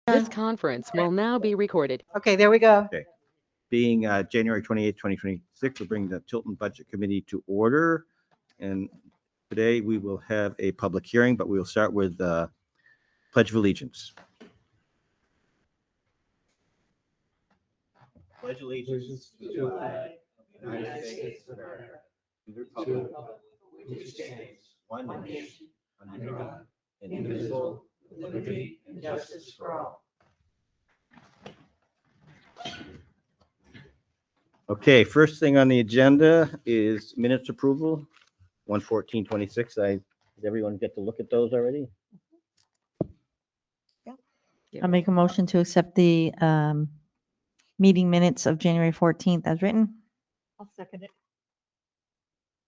This conference will now be recorded. Okay, there we go. Okay. Being January 28th, 2026, we'll bring the Tilton Budget Committee to order. And today we will have a public hearing, but we will start with Pledge of Allegiance. Pledge allegiance to the flag of the United States of America, and the republic which stands one nation under God, indivisible, with liberty and justice for all. Okay, first thing on the agenda is minutes approval, 1/14/26. Did everyone get to look at those already? I'll make a motion to accept the meeting minutes of January 14th as written. I'll second it.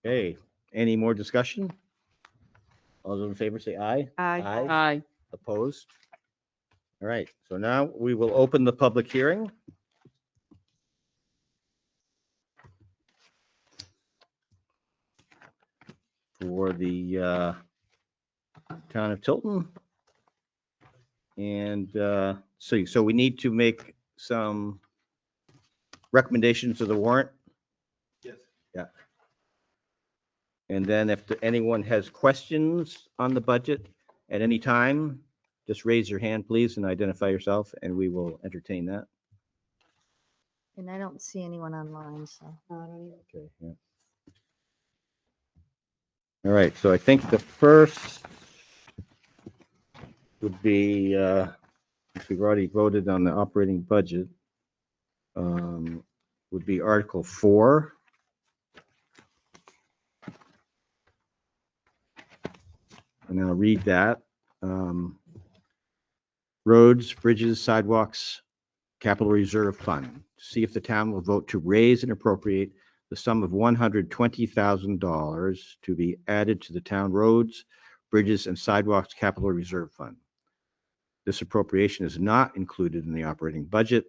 Okay, any more discussion? All those in favor say aye. Aye. Aye. Opposed? All right, so now we will open the public hearing. For the town of Tilton. And so we need to make some recommendations to the warrant. Yes. Yeah. And then if anyone has questions on the budget at any time, just raise your hand, please, and identify yourself, and we will entertain that. And I don't see anyone online, so. Okay. Yeah. All right, so I think the first would be, if we've already voted on the operating budget, would be Article 4. And I'll read that. Roads, bridges, sidewalks, capital reserve fund. See if the town will vote to raise and appropriate the sum of $120,000 to be added to the town roads, bridges, and sidewalks capital reserve fund. This appropriation is not included in the operating budget.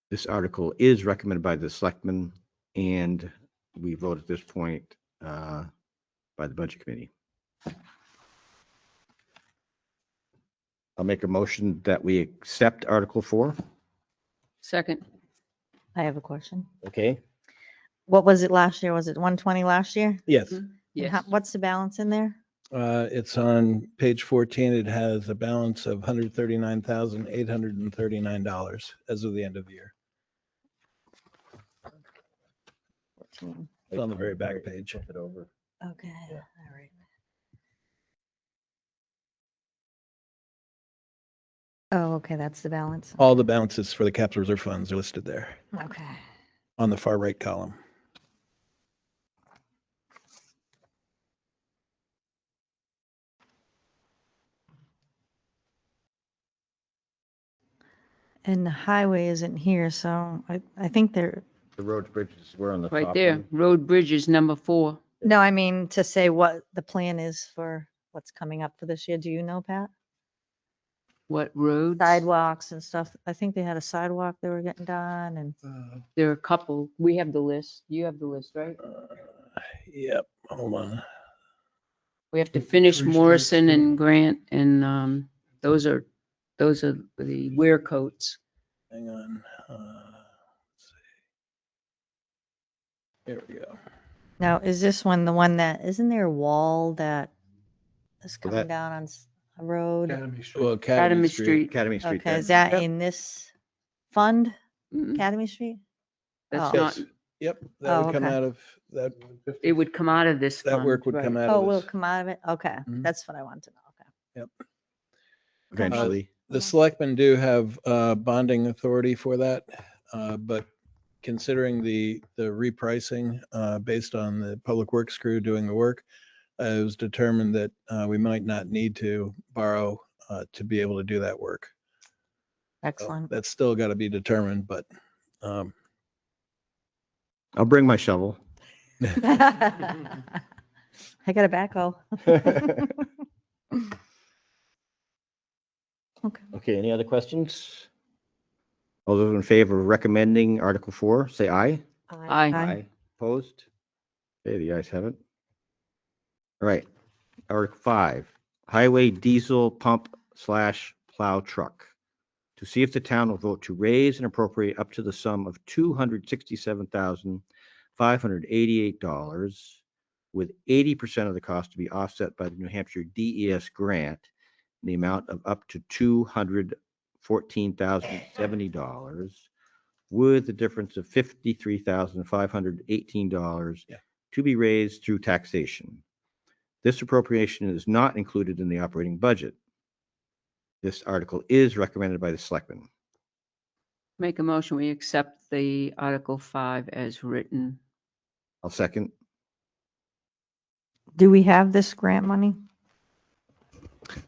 This article is recommended by the Selectmen, and we vote at this point by the Budget Committee. I'll make a motion that we accept Article 4. Second. I have a question. Okay? What was it last year? Was it 120 last year? Yes, And Yes. What's the balance in there? it's on page 14. It has a balance of $139,839 as of the end of the year. 14. It's on the very back page. Flip it over. Okay, all right. Oh, okay, that's the balance. All the balances for the capital reserve funds are listed there Okay. on the far right column. And the highway isn't here, so I think they're, The roads, bridges were on the Right top there. one. Road bridges number 4. no, I mean to say what the plan is for what's coming up for this year. Do you know, Pat? What roads? Sidewalks and stuff. I think they had a sidewalk they were getting done and There are a couple. We have the list. You have the list, right? Yep, hold on. We have to finish Three Morrison streets, and Grant, and those are the wear coats. Hang on. Let's see. Here we go. now is this one the one that, isn't there a wall that is Well, coming that- down on a road? Well, Academy Street. Academy Street. Okay, is there. that in this fund, Mm, Academy Street? That's Oh. not, Yes. Yep, that would come okay. out of that. it would come out of this That fund, work would right. come out Oh, of will it this. come out of it? Okay, Mhm. that's what I want to know. Okay. Eventually. The selectmen do have bonding authority for that, but considering the repricing based on the public works crew doing the work, it was determined that we might not need to borrow to be able to do that work. So Excellent. that's still got to be determined, but I'll bring my shovel. I got a backhoe. Okay. Okay, any other questions? All those in favor of recommending Article 4, say aye. Aye. Opposed? Okay, the ayes have it. All right, Article 5, highway diesel pump / plow truck to see if the town will vote to raise and appropriate up to the sum of $267,588, with 80% of the cost to be offset by the New Hampshire DES grant in the amount of up to $214,070, with the difference of $53,518 Yeah. to be raised through taxation. This appropriation is not included in the operating budget. This article is recommended by the Selectmen. Make a motion, we accept the Article 5 as written. I'll second. Do we have this grant money?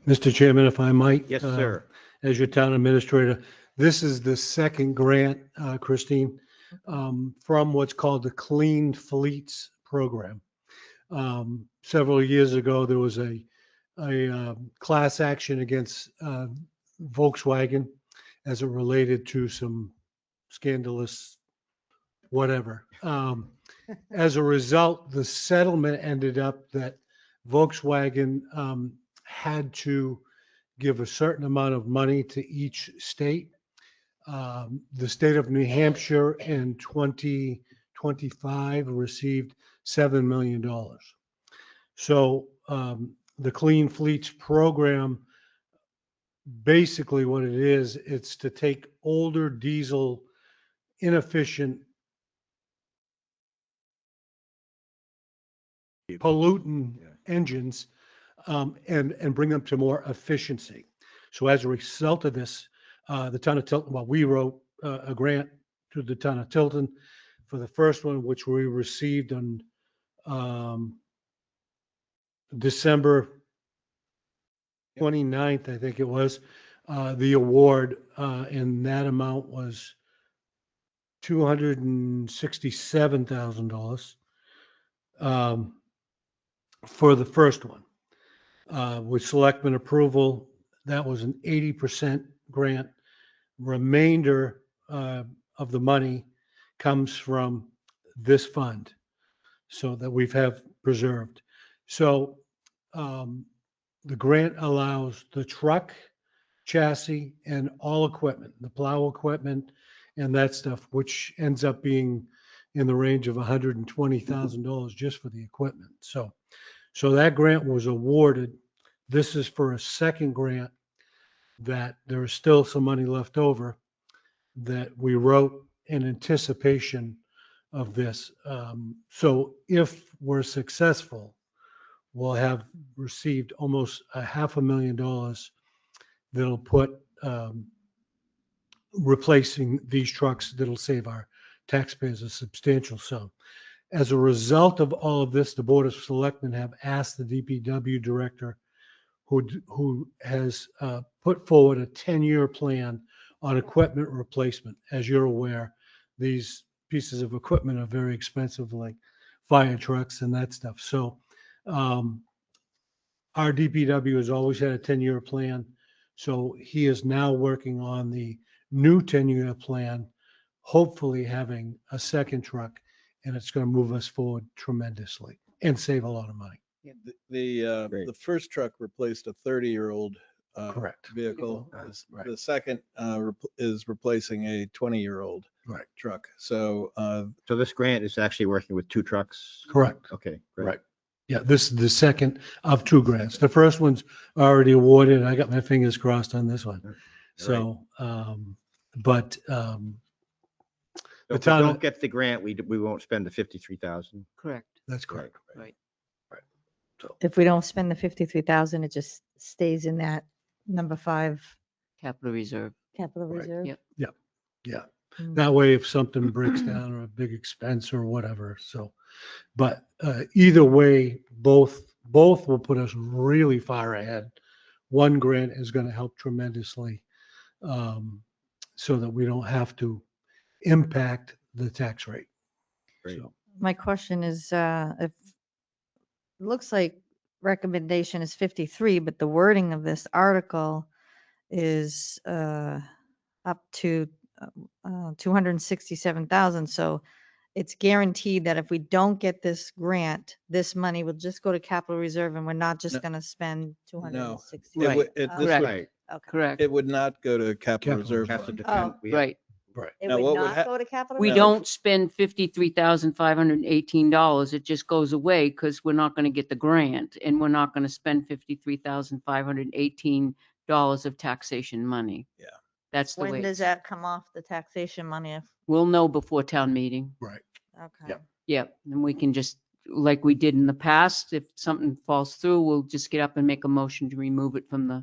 Mr. Chairman, if I might. Yes, sir. As your town administrator, this is the second grant, Christine, from what's called the Clean Fleets Program. Several years ago, there was a class action against Volkswagen as it related to some scandalous whatever. As a result, the settlement ended up that Volkswagen had to give a certain amount of money to each state. The state of New Hampshire in 2025 received $7 million. So the Clean Fleets Program, basically what it is, it's to take older diesel, inefficient, pollutant engines and bring them to more efficiency. So as a result of this, the town of Tilton, well, we wrote a grant to the town of Tilton for the first one, which we received on December 29th, I think it was, the award, and that amount was $267,000 for the first one. With selectmen approval, that was an 80% grant. Remainder of the money comes from this fund, so that we've have preserved. So the grant allows the truck, chassis, and all equipment, the plow equipment and that stuff, which ends up being in the range of $120,000 just for the equipment. So that grant was awarded. This is for a second grant that there is still some money left over that we wrote in anticipation of this. So if we're successful, we'll have received almost $500,000 that'll put replacing these trucks that'll save our taxpayers a substantial sum. As a result of all of this, the Board of Selectmen have asked the DPW director, who has put forward a 10-year plan on equipment replacement. As you're aware, these pieces of equipment are very expensive, like fire trucks and that stuff. So our DPW has always had a 10-year plan. So he is now working on the new 10-year plan, hopefully having a second truck, and it's going to move us forward tremendously and save a lot of money. The Great. first truck replaced a 30-year-old Correct. vehicle. Right. The second is replacing a 20-year-old Right. truck. So So this grant is actually working with two trucks? Correct. Okay, great. Right. Yeah, this is the second of two grants. The first one's already awarded. I got my fingers crossed on this one. So, but So the if we town, don't get the grant, we won't spend the 53,000. Correct, that's correct. right. If we don't spend the 53,000, it just stays in that number 5 Capital reserve. capital Right. reserve. Yep. Yeah. Mm. That way, if something breaks down or a big expense or whatever, so, but either way, both will put us really far ahead. One grant is going to help tremendously, so that we don't have to impact the tax rate. Great. So, My question is, if, it looks like recommendation is 53, but the wording of this article is up to 267,000. So it's guaranteed that if we don't get this grant, this money will just go to capital reserve and we're not No. just going to spend 260. Right. this Correct. would, Right. Okay. correct. It would not go to capital Capital reserve reserve. Has to fund. depend, we have, Right. It Now, would what would not hap- go to capital? We No. don't spend $53,518. It just goes away because we're not going to get the grant and we're not going to spend $53,518 of taxation money. Yeah. That's the way. When does it's- that come off the taxation money? We'll know before town meeting. Right. Okay. Yep. Yep. And we can just, like we did in the past, if something falls through, we'll just get up and make a motion to remove it from the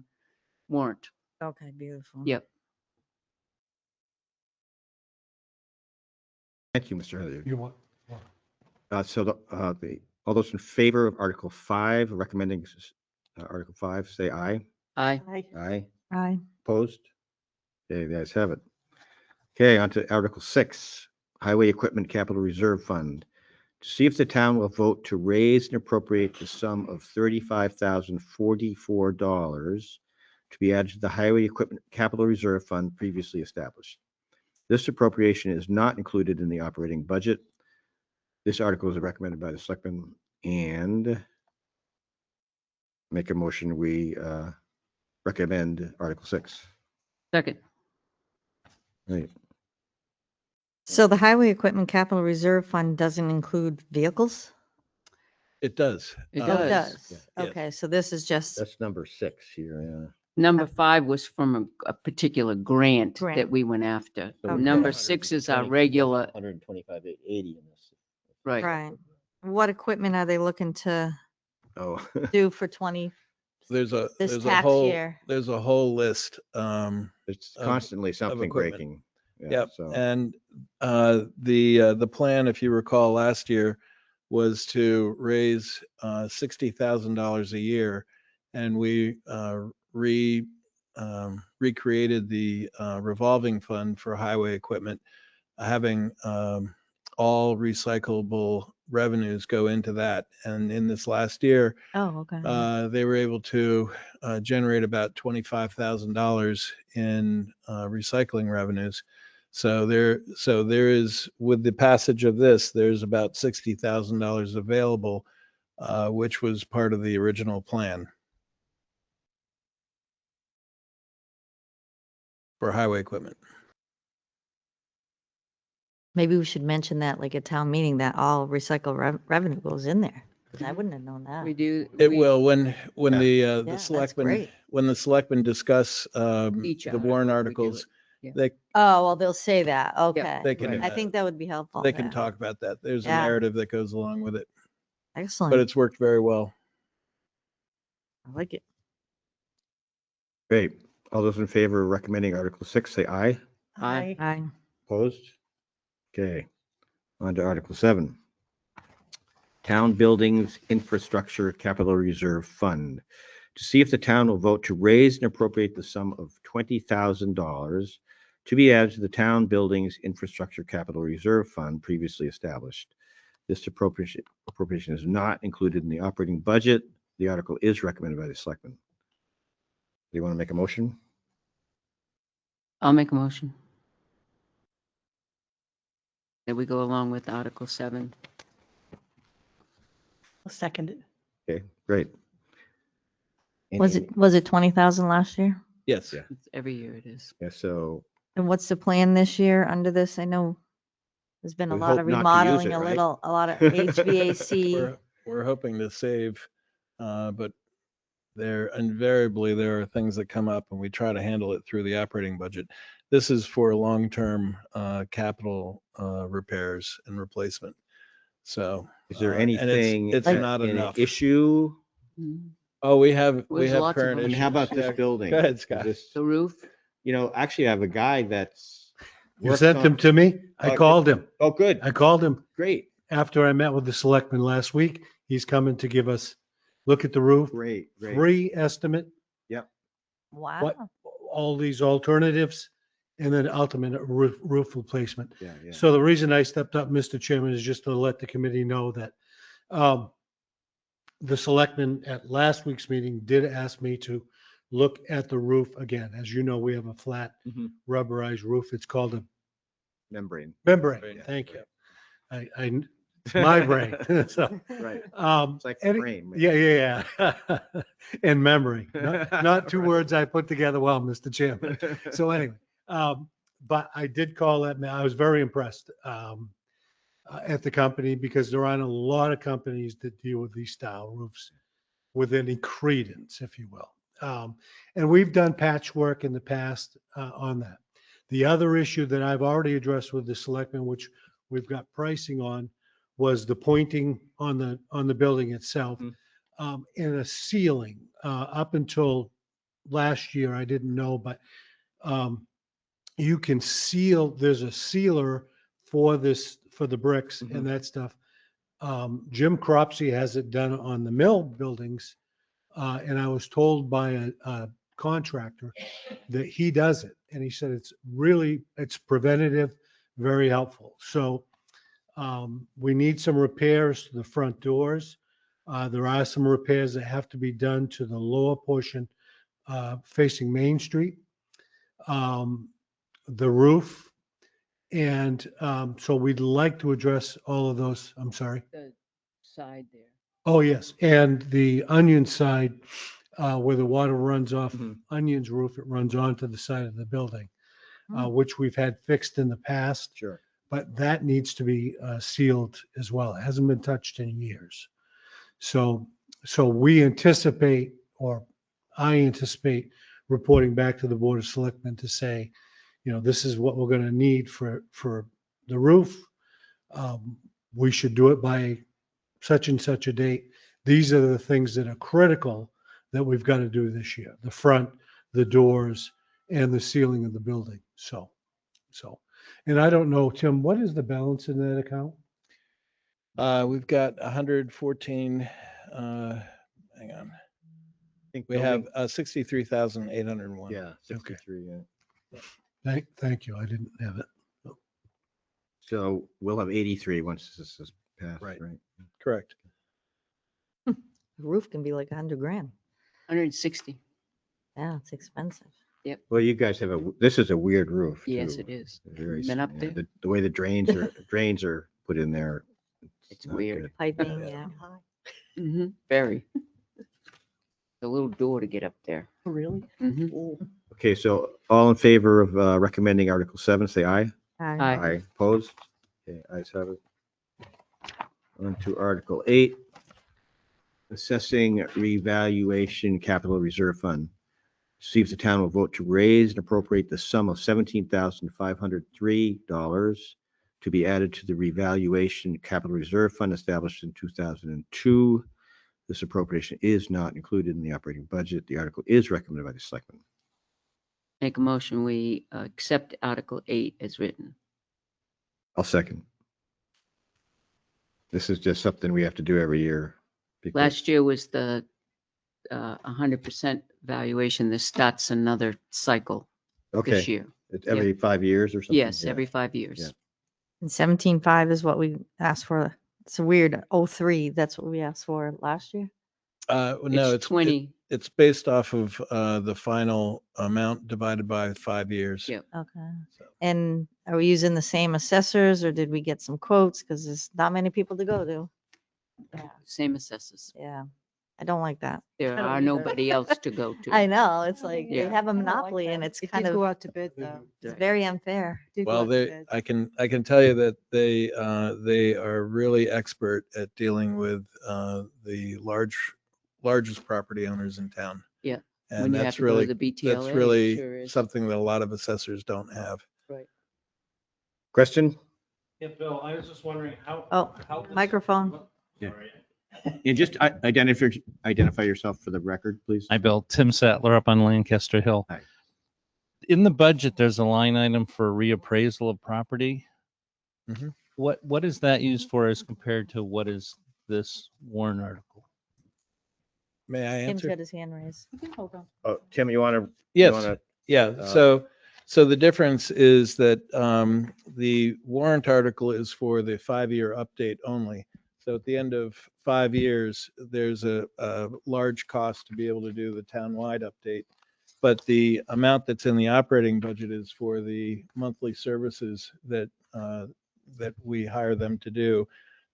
warrant. Okay, beautiful. Yep. thank you, Mr. Hilliard. You want? All those in favor of Article 5, recommending Article 5, say aye. Aye. Aye. Aye. Aye. Opposed? Okay, the ayes have it. Okay, on to Article 6, Highway Equipment Capital Reserve Fund. To see if the town will vote to raise and appropriate the sum of $35,044 to be added to the Highway Equipment Capital Reserve Fund previously established. This appropriation is not included in the operating budget. This article is recommended by the Selectmen and make a motion, we recommend Article 6. Second. Right. So the Highway Equipment Capital Reserve Fund doesn't include vehicles? It does. It Oh, it does. does. Yes. Okay, so this is just, That's number 6 here, Number 5 was from a particular grant that Grant. we went after. So Okay. Number 6 is our regular, 125,880 in this. right. right. What equipment are they looking to Oh. do for 20? There's a, This there's a tax whole, year. there's a whole list. It's Of- constantly something equipment. breaking. Yeah, Yep. so And the plan, if you recall, last year was to raise $60,000 a year, and we recreated the revolving fund for highway equipment, having all recyclable revenues go into that. And in this last year, Oh, okay. they were able to generate about $25,000 in recycling revenues. So there is, with the passage of this, there's about $60,000 available, which was part of the original plan for highway equipment. Maybe we should mention that like at town meeting that all recycle revenue goes in there. 'Cause I wouldn't have known that. We do. It we- will when Yeah. the Yeah, the that's selectmen great. when the selectmen discuss Each the article, warrant we do articles, it. Yeah. they Oh, well, they'll say that. Okay. they can Right. I think that would be helpful. they can yeah. talk about that. There's a Yeah. narrative that goes along with it, but Excellent. it's worked very well. I like it. great. All those in favor of recommending Article 6, say aye. Aye. Aye. Opposed? Okay. On to Article 7. Town Buildings Infrastructure Capital Reserve Fund. To see if the town will vote to raise and appropriate the sum of $20,000 to be added to the Town Buildings Infrastructure Capital Reserve Fund previously established. This appropriation is not included in the operating budget. The article is recommended by the Selectmen. Do you want to make a motion? I'll make a motion. That we go along with Article 7. I'll second it. Okay, great. Was it 20,000 last year? Yes. Yeah. Every year it is. Yeah, so And what's the plan this year under this? I know there's been a We lot of hope not to use remodeling, it, right? a lot of HVAC. We're hoping to save, but invariably there are things that come up, and we try to handle it through the operating budget. This is for long-term capital repairs and replacement. So is there and anything it's that- not an enough. issue? Mhm. Oh, we have There's lots of current them. I mean, issues. how about this Yeah, building? Go ahead, Is Scott. this- The roof? actually, I have a guy that's. You worked sent on- them to me? I Oh, called him. Oh, good, I called him great, after I met with the selectmen last week. He's coming to give us, look at the roof, great. free estimate, Wow. all these alternatives, and then ultimate roof replacement. Yeah, yeah. So the reason I stepped up, Mr. Chairman, is just to let the committee know that the selectmen at last week's meeting did ask me to look at the roof again. As you know, we have a flat Mhm. rubberized roof. It's called a Membrane. membrane. Membrane, Thank you. right. I my brain. So, Right. It's like any- frame. yeah. And memory, not two words I put together well, Mr. Chairman. So anyway, but I did call that, I was very impressed at the company because there aren't a lot of companies that deal with these style roofs with any credence, if you will. And we've done patchwork in the past on that. The other issue that I've already addressed with the selectmen, which we've got pricing on, was the pointing on the building itself and a ceiling. Up until last year, I didn't know, but you can seal. There's a sealer for the bricks and that stuff. Jim Cropsey has it done on the mill buildings. And I was told by a contractor that he does it. And he said it's preventative, very helpful. So we need some repairs to the front doors. There are some repairs that have to be done to the lower portion facing Main Street, the roof. And so we'd like to address all of those. I'm sorry. The side there. Oh, yes. And the onion side, where the water runs off Onion's roof, it runs onto the side of the building, which we've had fixed in the past. Sure. But that needs to be sealed as well. It hasn't been touched in years. So we anticipate, or I anticipate, reporting back to the Board of Selectmen to say, this is what we're going to need for the roof. We should do it by such and such a date. These are the things that are critical that we've got to do this year: the front, the doors, and the ceiling of the building. So, and I don't know, Tim, what is the balance in that account? We've got 114, hang on. We have 63,801. Yeah, 63. Yeah. Thank you. I didn't have it. So we'll have 83 once this is passed, Right. right? Correct. The roof can be like 100 grand. 160. Yeah, it's expensive. Well, you guys have this is a weird roof. Yes, too. it is. Very, Been up yeah, there? the way the drains are put in there. It's not weird. good. Piping, yeah. Very. The little door to get up there. Really? Okay, so all in favor of recommending Article 7, say aye. Aye. Opposed? Okay, ayes have it. On to Article 8. Assessing revaluation capital reserve fund. See if the town will vote to raise and appropriate the sum of $17,503 to be added to the revaluation capital reserve fund established in 2002. This appropriation is not included in the operating budget. The article is recommended by the selectmen. Make a motion, we accept Article 8 as written. I'll second. This is just something we have to do every year. because- Last year was the 100% valuation. This starts another cycle this Okay, year. it's every 5 years or something? Yes, Yeah. every 5 years. Yeah. And 17.5 is what we asked for. It's a weird 03. That's what we asked for last year. No, It's 20. It's based off of the final amount divided by 5 years. Yep. Okay. So- And are we using the same assessors or did we get some quotes? Because there's not many people to go to. Yeah. Same assessors. Yeah. I don't like that. There I don't are either. nobody else to go to. I know. It's like Yeah. they have a monopoly and it's It kind did go of, out to bid though. it's very unfair. Did go Well, out to bid. I can tell you that they are really expert at dealing with the largest property owners in town. Yeah, And when you have that's to go to really, the BTLA. that's it really sure is. something that a lot of assessors don't have. Question? Yeah, Bill, I was just wondering how. Oh, microphone. And just identify yourself for the record, please. Hi, Bill. Tim Sattler up on Lancaster Hill. Hi. In the budget, there's a line item for reappraisal of property. Mhm. What is that used for as compared to what is this warrant article? May I Tim's answer? got his hand raised. You can hold on. Oh, Tim, you want to? Yes. Yeah, so the difference is that the warrant article is for the 5-year update only. So at the end of 5 years, there's a large cost to be able to do the townwide update. But the amount that's in the operating budget is for the monthly services that we hire them to do.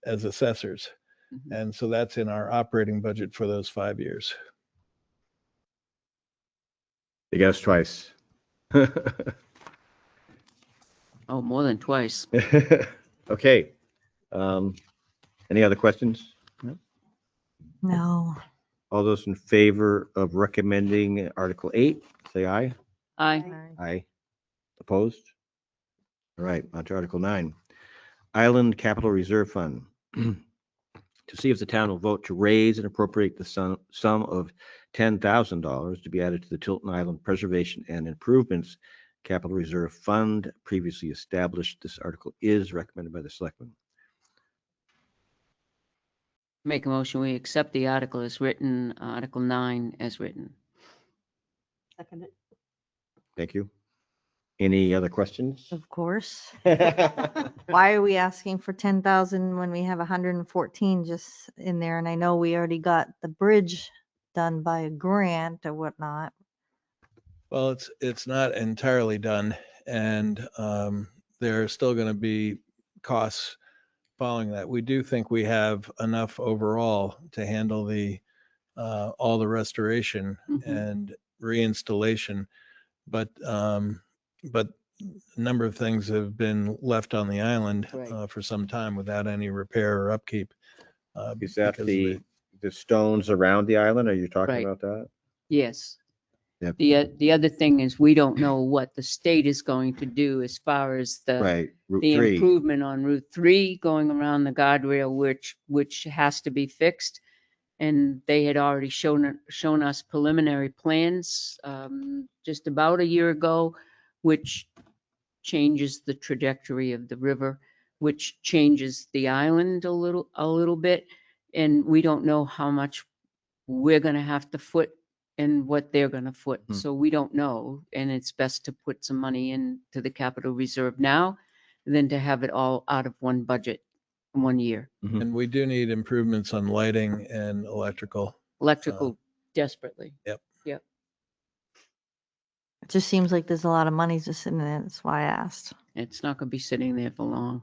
as assessors. Mhm. And so that's in our operating budget for those 5 years. You got us twice. Oh, more than twice. Okay. Any other questions? No. All those in favor of recommending Article 8, say aye. Aye. Aye. Opposed? All right, on to Article 9. Island Capital Reserve Fund. To see if the town will vote to raise and appropriate the sum of $10,000 to be added to the Tilton Island Preservation and Improvements Capital Reserve Fund previously established. This article is recommended by the Selectmen. Make a motion, we accept the article as written, Article 9 as written. Second it. Thank you. Any other questions? Of course. Why are we asking for 10,000 when we have 114 just in there? And I know we already got the bridge done by a grant or whatnot. Well, it's not entirely done, and there are still going to be costs following that. We do think we have enough overall to handle the all the restoration Mhm. and reinstallation, but a number of things have been left on the island Right. for some time without any repair or upkeep. Is that because of the stones around the island? Are you talking Right. about that? Yes. Yep. The other thing is we don't know what the state is going to do as far as Right, Route the 3. improvement on Route 3 going around the guardrail, which has to be fixed. And they had already shown us preliminary plans just about a year ago, which changes the trajectory of the river, which changes the island a little bit. And we don't know how much we're going to have to foot and what they're going to foot. Hmm. So we don't know. And it's best to put some money into the capital reserve now than to have it all out of one budget in 1 year. And we do need improvements on lighting and electrical. Electrical desperately. Yep. Yep. It just seems like there's a lot of money just sitting there. That's why I asked. It's not going to be sitting there for long.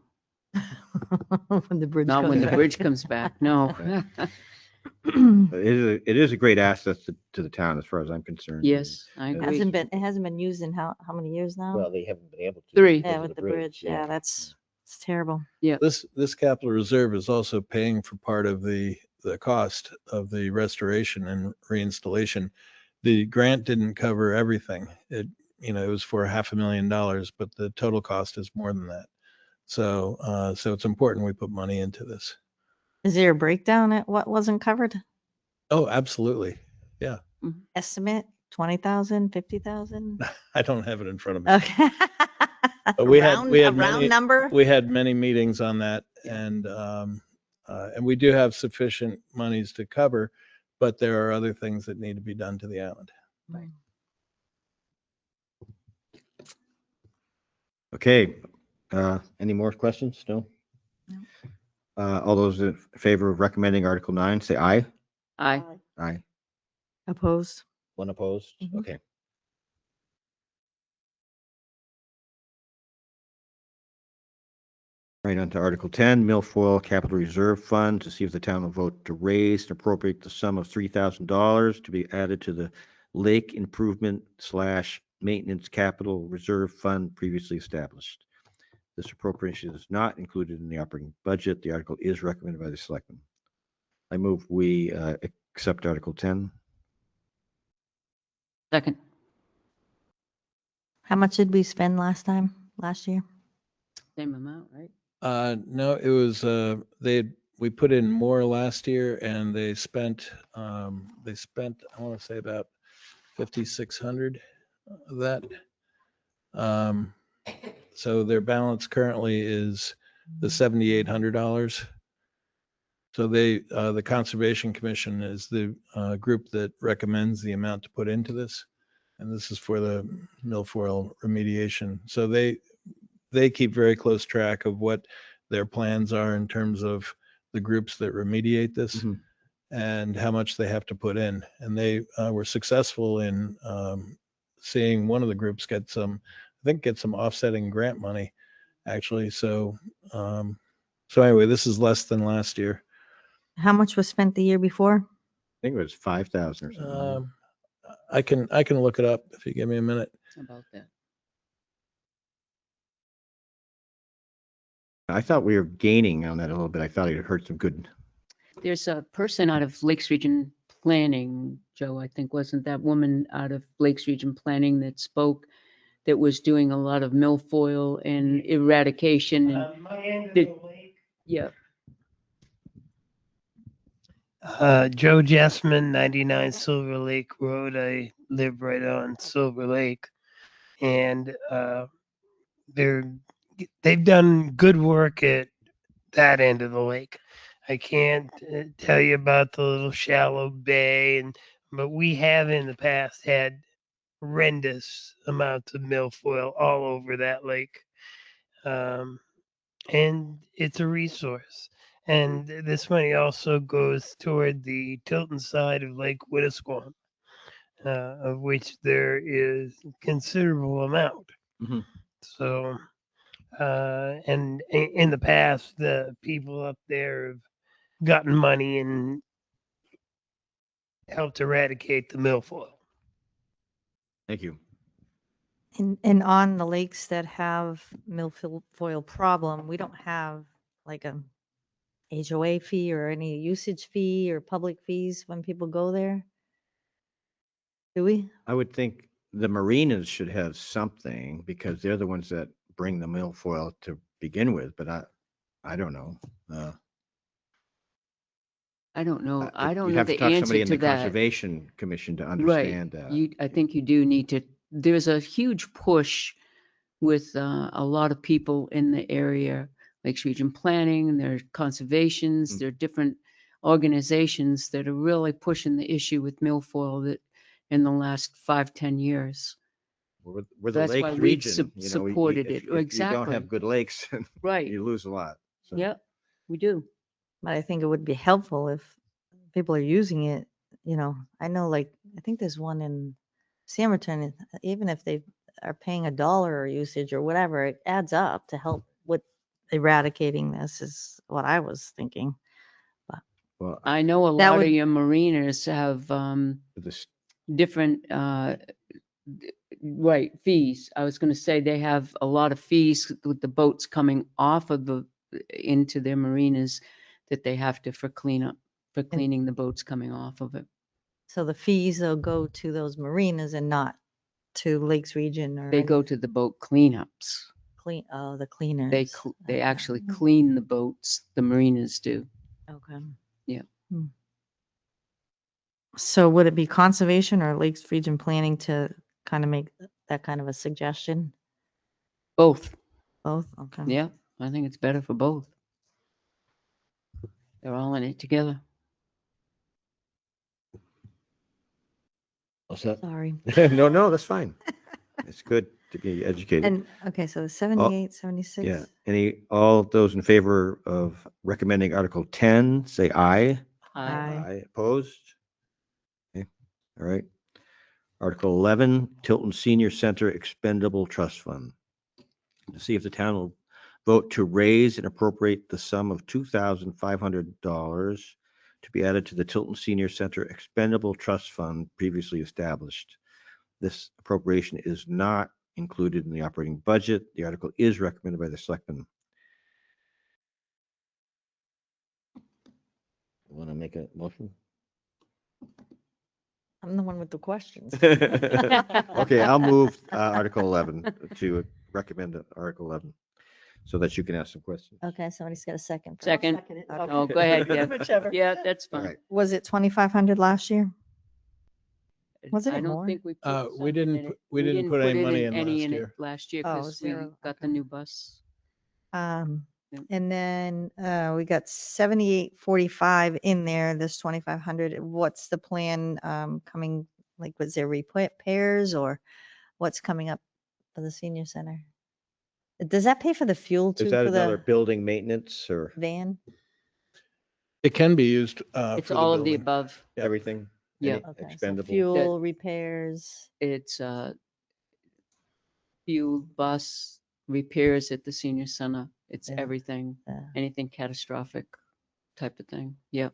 When the bridge Not comes when the back. bridge comes back. No. It is a great asset to the town as far as I'm concerned. Yes, I agree. It hasn't been used in how many years now? Well, they haven't been able to. 3. because Yeah, of with the bridge. Yeah, it's terrible. This capital reserve is also paying for part of the cost of the restoration and reinstallation. The grant didn't cover everything. It was for $500,000, but the total cost is more than that. So it's important we put money into this. Is there a breakdown at what wasn't covered? Oh, absolutely. Estimate 20,000, 50,000? I don't have it in front of me. Okay. But we had A round many, number? we had many meetings on that, and we do have sufficient monies to cover, but there are other things that need to be done to the island. Right. Okay, any more questions? No? No. All those in favor of recommending Article 9, say aye. Aye. Aye. Opposed? One opposed? Mhm. Okay. Right, on to Article 10, Milfoil Capital Reserve Fund, to see if the town will vote to raise and appropriate the sum of $3,000 to be added to the Lake Improvement / Maintenance Capital Reserve Fund previously established. This appropriation is not included in the operating budget. The article is recommended by the Selectmen. I move we accept Article 10. Second. How much did we spend last year? Same amount, right? No, it was we put in more last year, and they spent I want to say about 5,600 of that. So their balance currently is the $7,800. So the Conservation Commission is the group that recommends the amount to put into this, and this is for the milfoil remediation. So they keep very close track of what their plans are in terms of the groups that remediate this Mhm. and how much they have to put in. And they were successful in seeing one of the groups get some offsetting grant money, actually. So So anyway, this is less than last year. How much was spent the year before? I think it was 5,000 or something. I can look it up if you give me a minute. About that. I thought we were gaining on that a little bit. I thought I heard some good. There's a person out of Lakes Region Planning, Joe, I think, wasn't that woman out of Lakes Region Planning that spoke, that was doing a lot of milfoil and eradication and, My end of Did- the lake. yeah. Joe Jessman, 99 Silver Lake Road. I live right on Silver Lake, and they've done good work at that end of the lake. I can't tell you about the little shallow bay, but we have in the past had horrendous amounts of milfoil all over that lake. And it's a resource. And this money also goes toward the Tilton side of Lake Winnisquam, of which there is considerable amount. Mhm. So, and in the past, the people up there have gotten money and helped eradicate the milfoil. Thank you. And on the lakes that have milfoil problem, we don't have like a HOA fee or any usage fee or public fees when people go there? Do we? I would think the marinas should have something because they're the ones that bring the milfoil to begin with, but I don't know. I don't know. I don't You'd know have to the talk to somebody answer in the to that. Conservation Commission to Right. understand that. I think you do need to, there's a huge push with a lot of people in the area, Lakes Region Planning, there are conservations, Mm. there are different organizations that are really pushing the issue with milfoil that in the last 5-10 years. We're the That's why lake we've region, you know, supported if it. you don't Exactly. have good lakes, Right. you lose a lot. So. Yep, we do. But I think it would be helpful if people are using it, you know, I know like, I think there's one in Samerton, even if they are paying $1 or usage or whatever, it adds up to help with eradicating this is what I was thinking. Well, I know a That lot would- of your marinas have this, different right fees. I was going to say they have a lot of fees with the boats coming off of the into their marinas that they have to for cleanup, for cleaning the boats coming off of it. So the fees will go to those marinas and not to Lakes Region or They any go to the boat cleanups. the cleaners. They Okay. actually clean the boats. The marinas do. Okay. Yeah. Hmm. So would it be conservation or Lakes Region Planning to kind of make that kind of a suggestion? Both. Both? Okay. Yeah, I think it's better for both. They're all in it together. what's that? Sorry. No, that's fine. It's good to be educated. And, okay, so 78, 76. Yeah. All those in favor of recommending Article 10, say aye. Aye. Opposed? Okay. All right. Article 11, Tilton Senior Center Expendable Trust Fund. To see if the town will vote to raise and appropriate the sum of $2,500 to be added to the Tilton Senior Center Expendable Trust Fund previously established. This appropriation is not included in the operating budget. The article is recommended by the Selectmen. Want to make a motion? I'm the one with the questions. Okay, I'll move Article 11 to recommend Article 11 so that you can ask some questions. Okay, somebody's got a second. first. Second. Second it. Okay. Oh, go ahead. Yeah. Whichever. Yeah, that's All fine. right. Was it 2,500 last year? Wasn't I it don't more? think we put We something didn't in put- it. we didn't put any money in any last in it year. last year Oh, because we zero, got the okay. new bus. Yeah. And then we got 7845 in there, this 2,500. What's the plan coming, like, was there repairs or what's coming up for the senior center? Does that pay for the fuel too Is that for another the building maintenance or van? It can be used It's for the all of the building. above. Yeah. everything? Yeah. Any Okay, so Expendable? fuel, repairs. It's fuel, bus, repairs at the senior center. It's Yeah. everything, Yeah. anything catastrophic type of thing. Yep.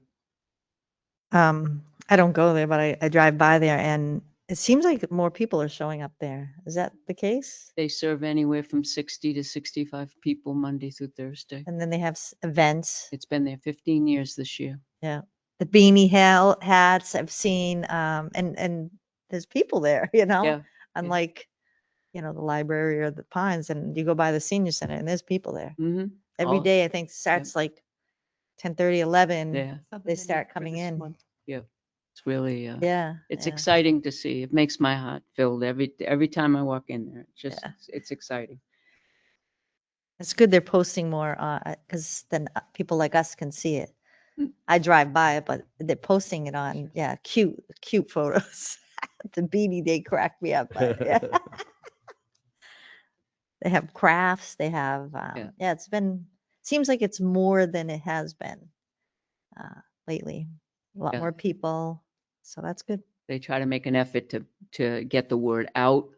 I don't go there, but I drive by there, and it seems like more people are showing up there. Is that the case? They serve anywhere from 60 to 65 people Monday through Thursday. And then they have events. It's been there 15 years this year. Yeah. The beanie hats I've seen, and there's people there, Yeah. unlike, the library or the Pines, and you go by the senior center and there's people there. Mm-hmm. Every day, I think starts like 10:30, 11. Yeah. They start coming in. It's really, Yeah. it's yeah. exciting to see. It makes my heart filled every time I walk in there. It's just, Yeah. it's exciting. It's good they're posting more, because then people like us can see it. I drive by it, but they're posting it on, cute photos. The beanie, they crack me up. But, yeah. They have crafts. They have, seems like it's more than it has been lately. A lot Yeah. more people. So that's good. They try to make an effort to get the word out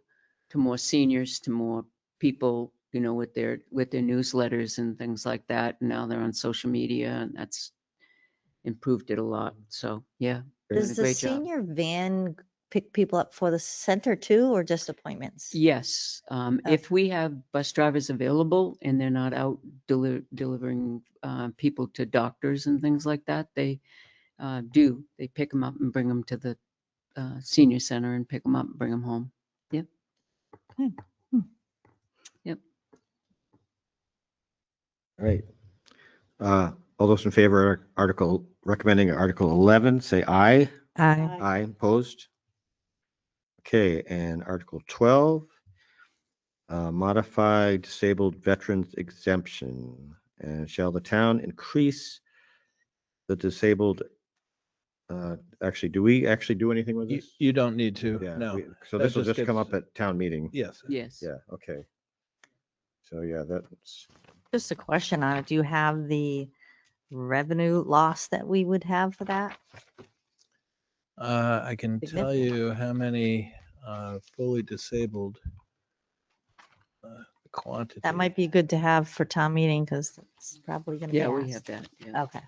to more seniors, to more people, with their newsletters and things like that. And now they're on social media, and that's improved it a lot. So yeah, doing Does a the great job. senior van pick people up for the center too, or just appointments? Yes, if we have bus drivers available and they're not out delivering people to doctors and things like that, they do. They pick them up and bring them to the senior center and pick them up and bring them home. Yep. Yep. All right. All those in favor of recommending Article 11, say aye. Aye. Aye, opposed? Okay, and Article 12, modified disabled veterans exemption. And shall the town increase the disabled, actually, do we actually do anything with You, this? you don't need to, Yeah, no. so That this will just just come gets- up at town meeting? Yes. Yes. Yeah, okay. So yeah, that's, Just a question on it. Do you have the revenue loss that we would have for that? I can tell Significant. you how many fully disabled quantity. That might be good to have for town meeting because it's probably going to be Yeah, we have asked. that. Yeah. Okay.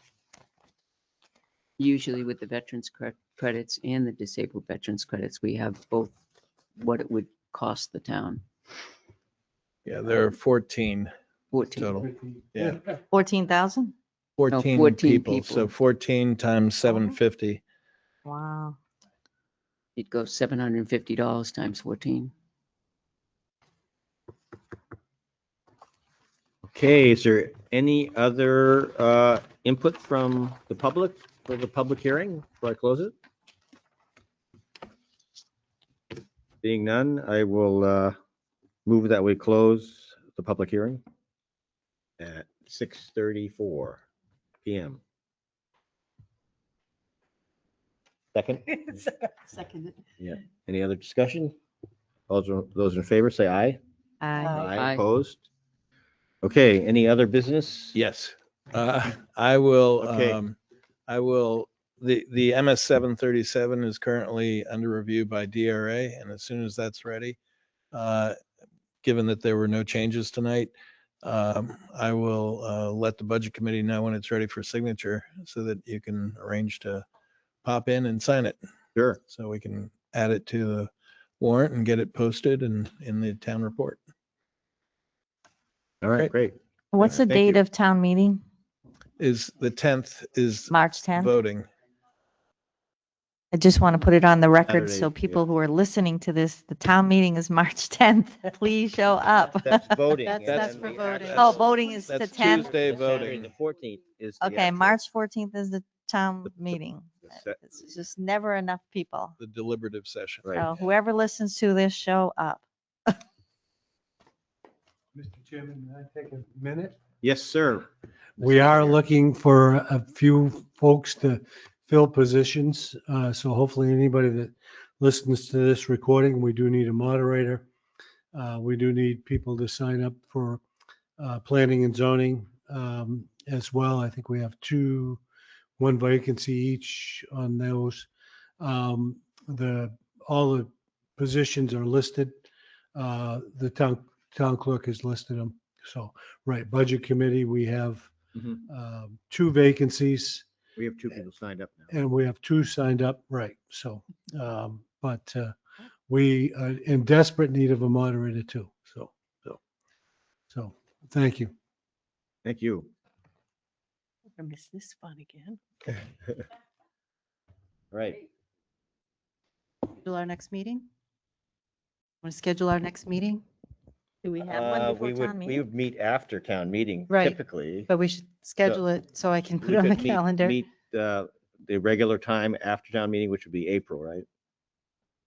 Usually with the veterans credits and the disabled veterans credits, we have both what it would cost the town. Yeah, there are 14 14. total. Yeah, 14,000? 14 14 people. So people. 14 times 750. Wow. It goes $750 times 14. okay, is there any other input from the public for the public hearing before I close it? Being none, I will move that we close the public hearing at 6:34 PM. Second, Second. yeah. Any other discussion? Those in favor, say aye. Aye. Aye. Opposed? Okay, any other business? Yes. I will, Okay. the MS 737 is currently under review by DRA, and as soon as that's ready, given that there were no changes tonight, I will let the budget committee know when it's ready for signature so that you can arrange to pop in and sign it. Sure. So we can add it to the warrant and get it posted and in the town report. All right, great. What's the Thank date you. of town meeting? Is the 10th is March 10th? voting. I just want to put it on the record Saturday, so yeah. people who are listening to this, the town meeting is March 10th. Please show up. That's voting. That's- and that's then for the voting. actual- Oh, voting is the That's 10th? Tuesday the Saturday, voting. The 14th is. the Okay, actual- March 14th is the town the- meeting. the set- It's just never enough people. The deliberative session. Right. So whoever listens to this, show up. Mr. Chairman, may I take a minute? Yes, sir. We are looking for a few folks to fill positions. So hopefully anybody that listens to this recording, we do need a moderator. We do need people to sign up for planning and zoning as well. I think we have one vacancy each on those. All the positions are listed. The town clerk has listed them So, right, Budget Committee, we have Mhm. 2 vacancies We have 2 people signed up now. and we have 2 signed up, right, so, but we are in desperate need of a moderator too, so, thank you. Thank you. I miss this fun again. All right. Schedule our next meeting? Want to schedule our next meeting? Do we have one before We town would meeting? meet after town meeting Right. typically. But we should schedule it so I can put We it on the could meet- calendar. Meet the regular time after town meeting, which would be April, right?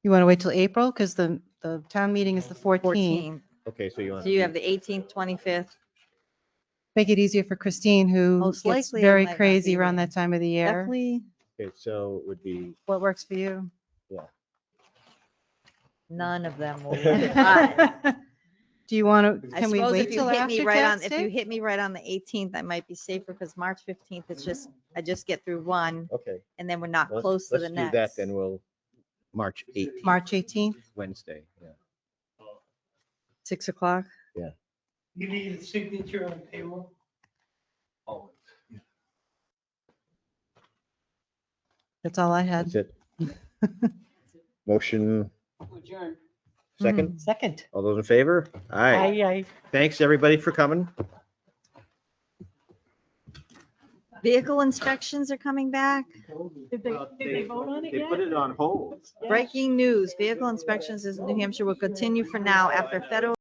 You want to wait till April? Because the town meeting is the 14th. 14. Okay, so you want. So you have the 18th, 25th. Make it easier for Christine, who Most gets likely I very might not crazy be around there. that time of the year. Definitely Okay, so it would be, What works for you? none of them will. work. Do you want to, I can we suppose wait if you till hit me after right on, tax if you day? hit me right on the 18th, I might be safer because March 15th, I just get through one okay. and then we're not let's- close to the Let's do next. that, then we'll, March 18th. March 18th, Wednesday, yeah. 6 o'clock? You need a signature on the payroll? That's all I had. That's it. Motion second. Second. All those in favor? Aye. Aye. Thanks, everybody, for coming. Vehicle inspections are coming back. Did they vote on it They put it on hold. Breaking news, vehicle inspections in New Hampshire will continue for now after federal